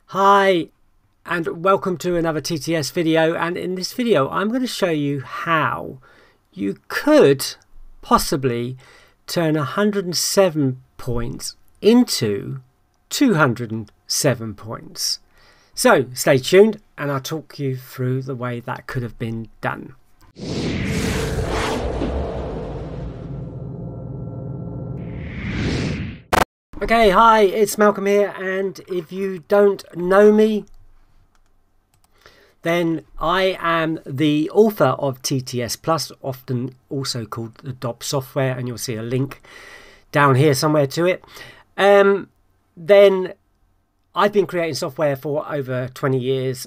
Hi and welcome to another TTS video, and in this video I'm going to show you how you could possibly turn 107 points into 207 points. So stay tuned and I'll talk you through the way that could have been done. Okay, hi, it's Malcolm here, and if you don't know me, then I am the author of TTS Plus, often also called the DOB software, and you'll see a link down here somewhere to it. Then I've been creating software for over 20 years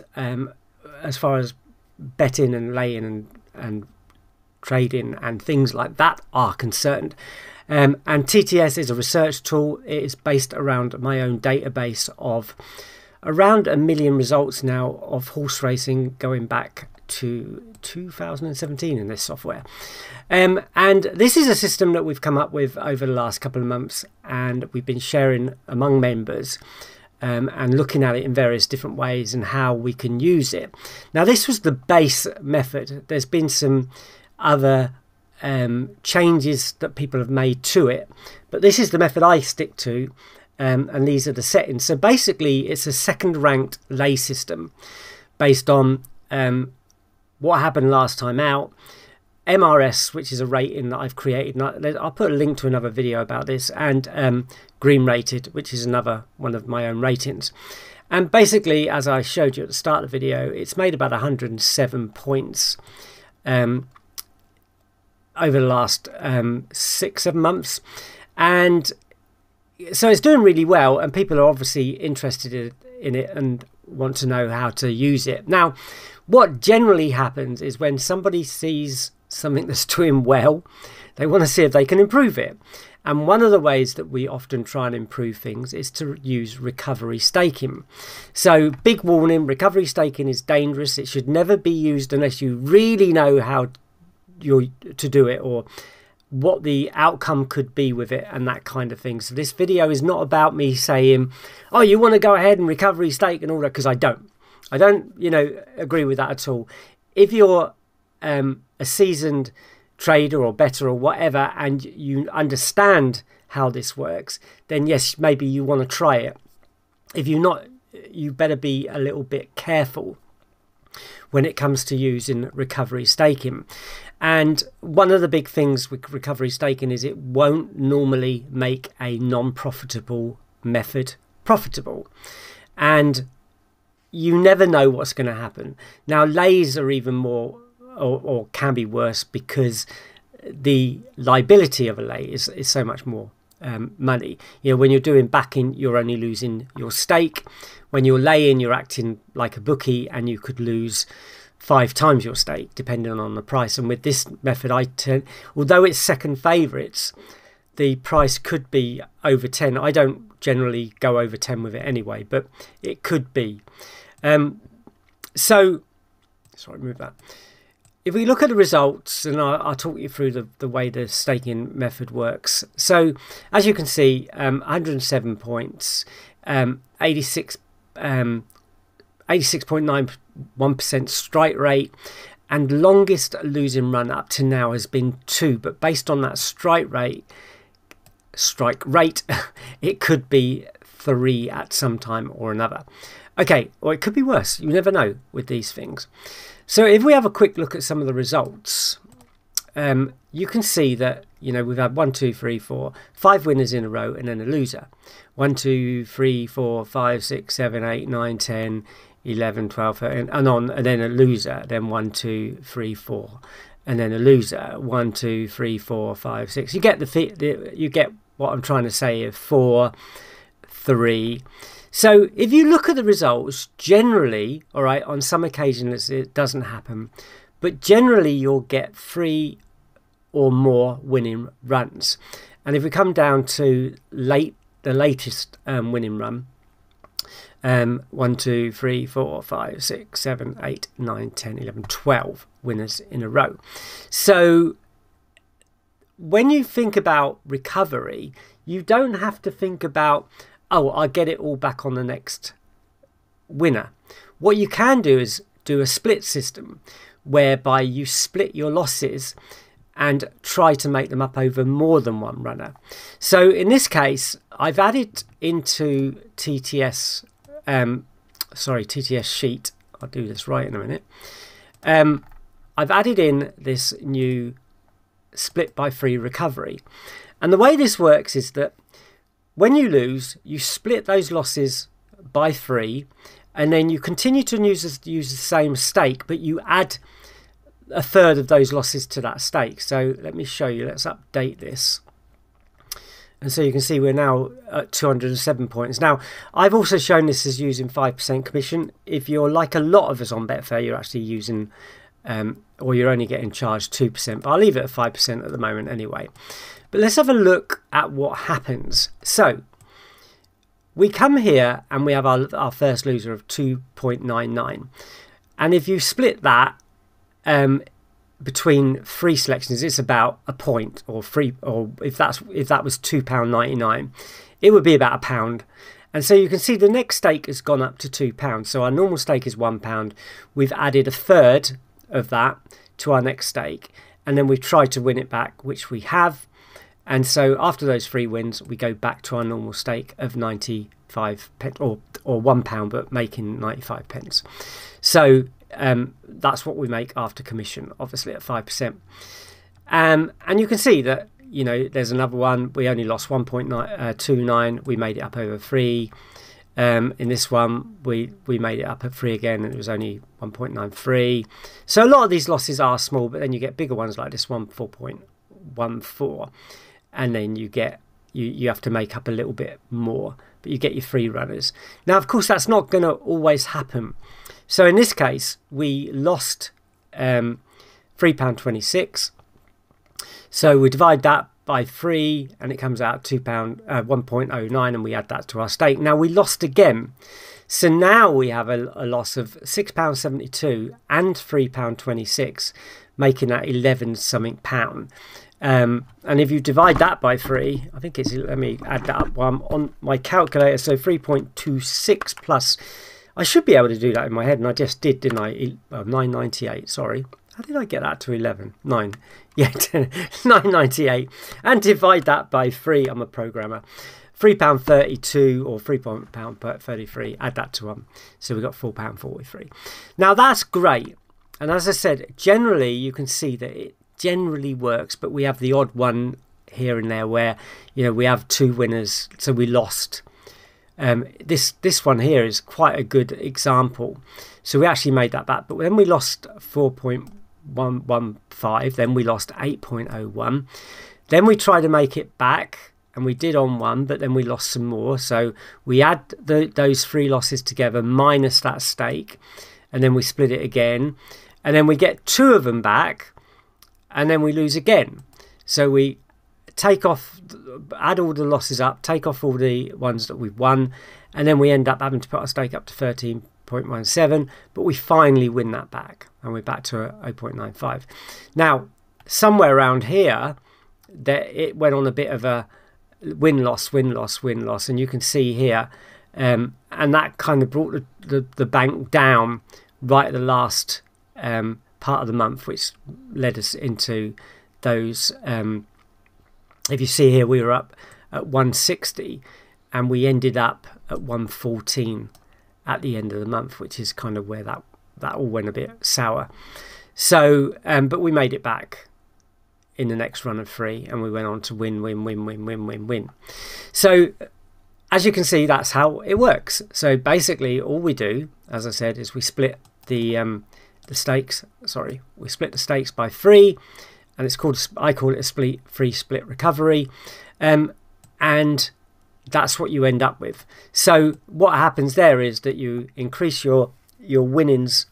as far as betting and laying and trading and things like that are concerned. And TTS is a research tool. It is based around my own database of around 1 million results now of horse racing going back to 2017 in this software. And this is a system that we've come up with over the last couple of months, and we've been sharing among members and looking at it in various different ways and how we can use it. Now, this was the base method. There's been some other changes that people have made to it, but this is the method I stick to, and these are the settings. So basically it's a second ranked lay system based on what happened last time out, MRS, which is a rating that I've created, and I'll put a link to another video about this, and green rated, which is another one of my own ratings. And basically, as I showed you at the start of the video, it's made about 107 points over the last 6-7 months, and so it's doing really well, and people are obviously interested in it and want to know how to use it. Now, what generally happens is when somebody sees something that's doing well, they want to see if they can improve it, and one of the ways that we often try and improve things is to use recovery staking. So big warning, recovery staking is dangerous. It should never be used unless you really know how to do it, or what the outcome could be with it, and that kind of thing. So this video is not about me saying, oh, you want to go ahead and recovery stake and all that, because I don't agree with that at all. If you're a seasoned trader or bettor or whatever, and you understand how this works, then yes, maybe you want to try it. If you're not, you better be a little bit careful when it comes to using recovery staking. And one of the big things with recovery staking is it won't normally make a non-profitable method profitable, and you never know what's going to happen. Now, lays are even more or can be worse, because the liability of a lay is so much more money. When you're doing backing, you're only losing your stake. When you're laying, you're acting like a bookie, and you could lose 5 times your stake depending on the price. And with this method, although it's second favourites, the price could be over 10. I don't generally go over 10 with it anyway, but it could be. Sorry, move that. If we look at the results, and I'll talk you through the way the staking method works. So as you can see, 107 points, 86.91% strike rate, and longest losing run up to now has been 2. But based on that strike rate, it could be 3 at some time or another. Okay, or it could be worse. You never know with these things. So if we have a quick look at some of the results, you can see that we've had 1, 2, 3, 4, 5 winners in a row, and then a loser. 1, 2, 3, 4, 5, 6, 7, 8, 9, 10, 11, 12, 13, and on, and then a loser. Then 1, 2, 3, 4, and then a loser. 1, 2, 3, 4, 5, 6. You get you get what I'm trying to say here. 4, 3. So if you look at the results, generally, all right, on some occasions it doesn't happen, but generally you'll get 3 or more winning runs. And if we come down to the latest winning run, 1, 2, 3, 4, 5, 6, 7, 8, 9, 10, 11, 12 winners in a row. So when you think about recovery, you don't have to think about, oh, I'll get it all back on the next winner. What you can do is do a split system, whereby you split your losses and try to make them up over more than one runner. So in this case, I've added into TTS sheet. I'll do this right in a minute. I've added in this new split by 3 recovery. And the way this works is that when you lose, you split those losses by 3, and then you continue to use the same stake, but you add a third of those losses to that stake. So let me show you. Let's update this. And so you can see we're now at 207 points. Now, I've also shown this as using 5% commission. If you're like a lot of us on Betfair, you're actually using, or you're only getting charged 2%. But I'll leave it at 5% at the moment anyway. But let's have a look at what happens. So we come here and we have our first loser of 2.99. And if you split that between 3 selections, it's about a point, or if that was £2.99, it would be about £1. And so you can see the next stake has gone up to £2. So our normal stake is £1. We've added a third of that to our next stake, and then we've tried to win it back, which we have. And so after those 3 wins, we go back to our normal stake of 95 pence, or £1, but making 95 pence. So that's what we make after commission, obviously at 5%. And you can see that, you know, there's another one. We only lost 1.29. We made it up over 3. In this one, we made it up at 3 again, and it was only 1.93. So a lot of these losses are small, but then you get bigger ones like this one, 4.14. And then you get you have to make up a little bit more, but you get your free runners. Now, of course, that's not going to always happen. So in this case, we lost £3.26. So we divide that by 3, and it comes out £1.09, and we add that to our stake. Now we lost again. So now we have a loss of £6.72 and £3.26, making that 11 something pound. And if you divide that by 3, I think it's, let me add that up on my calculator. So 3.26 plus, I should be able to do that in my head, and I just did, didn't I? 998, sorry. How did I get that to 11? 9. Yeah, 998. And divide that by 3, I'm a programmer. £3.32 or £3.33, add that to 1. So we got £4.43. Now that's great. And as I said, generally you can see that it generally works, but we have the odd one here and there where, you know, we have 2 winners, so we lost. This one here is quite a good example. So we actually made that back, but then we lost 4.115, then we lost 8.01, then we tried to make it back, and we did on 1, but then we lost some more. So we add those 3 losses together minus that stake, and then we split it again, and then we get 2 of them back, and then we lose again. So we take off, add all the losses up, take off all the ones that we've won, and then we end up having to put our stake up to 13.17, but we finally win that back, and we're back to 0.95. Now, somewhere around here, it went on a bit of a win-loss, and you can see here, and that kind of brought the bank down right at the last part of the month, which led us into those. If you see here, we were up at 160, and we ended up at 114 at the end of the month, which is kind of where that all went a bit sour. So, but we made it back in the next run of 3, and we went on to win. So, as you can see, that's how it works. So basically, all we do, as I said, is we split the stakes. Sorry, we split the stakes by 3, and it's called, I call it a free split recovery, and that's what you end up with. So what happens there is that you increase your winnings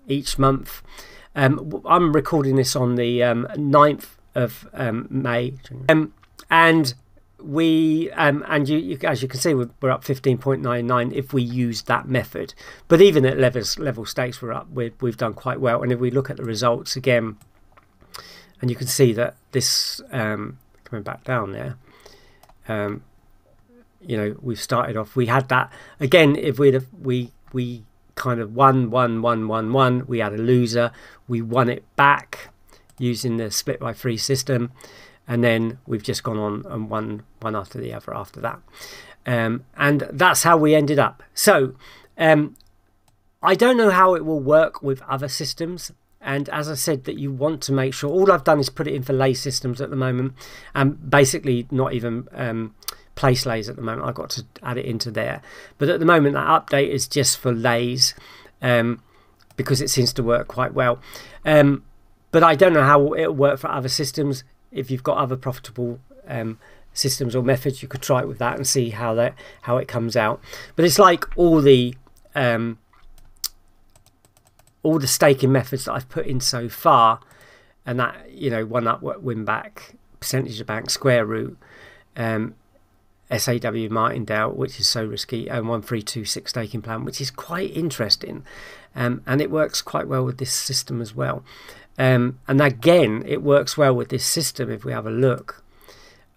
each month. I'm recording this on the 9th of May, and we you as you can see, we're up 15.99 if we use that method. But even at level stakes, we've done quite well. And if we look at the results again, and you can see that this coming back down there, you know, we've started off, we had that again. If we we kind of won, we had a loser, we won it back using the split by 3 system, and then we've just gone on and won one after the other after that. And that's how we ended up. So I don't know how it will work with other systems. And as I said, that you want to make sure, all I've done is put it in for lay systems at the moment, and basically not even place lays at the moment. I've got to add it into there. But at the moment, that update is just for lays, because it seems to work quite well. But I don't know how it'll work for other systems. If you've got other profitable systems or methods, you could try it with that and see how it comes out. But it's like all the staking methods that I've put in so far, and that, you know, one up, win back, percentage of bank, square root, SAW Martindale, which is so risky, and 1326 staking plan, which is quite interesting, and it works quite well with this system as well. And again, it works well with this system if we have a look,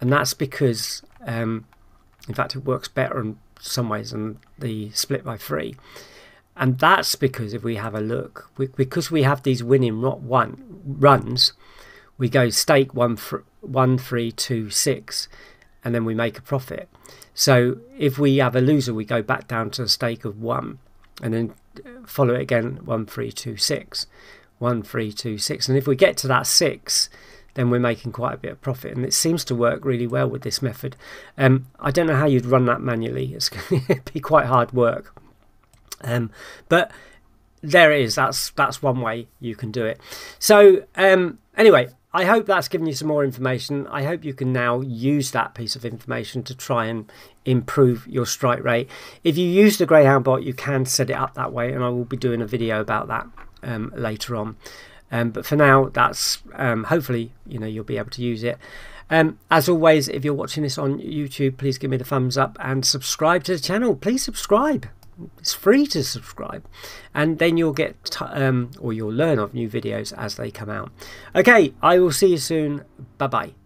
and that's because in fact it works better in some ways than the split by 3. And that's because if we have a look, because we have these winning runs, we go stake 1, 3, 2, 6, and then we make a profit. So if we have a loser, we go back down to a stake of 1, and then follow it again, 1, 3, 2, 6, 1, 3, 2, 6. And if we get to that 6, then we're making quite a bit of profit. And it seems to work really well with this method. I don't know how you'd run that manually. It's going to be quite hard work. But there it is. That's one way you can do it. So anyway, I hope that's given you some more information. I hope you can now use that piece of information to try and improve your strike rate. If you use the Greyhound bot, you can set it up that way, and I will be doing a video about that later on. But for now, that's hopefully, you know, you'll be able to use it. As always, if you're watching this on YouTube, please give me the thumbs up and subscribe to the channel. Please subscribe. It's free to subscribe, and then you'll get or you'll learn of new videos as they come out. Okay, I will see you soon. Bye bye.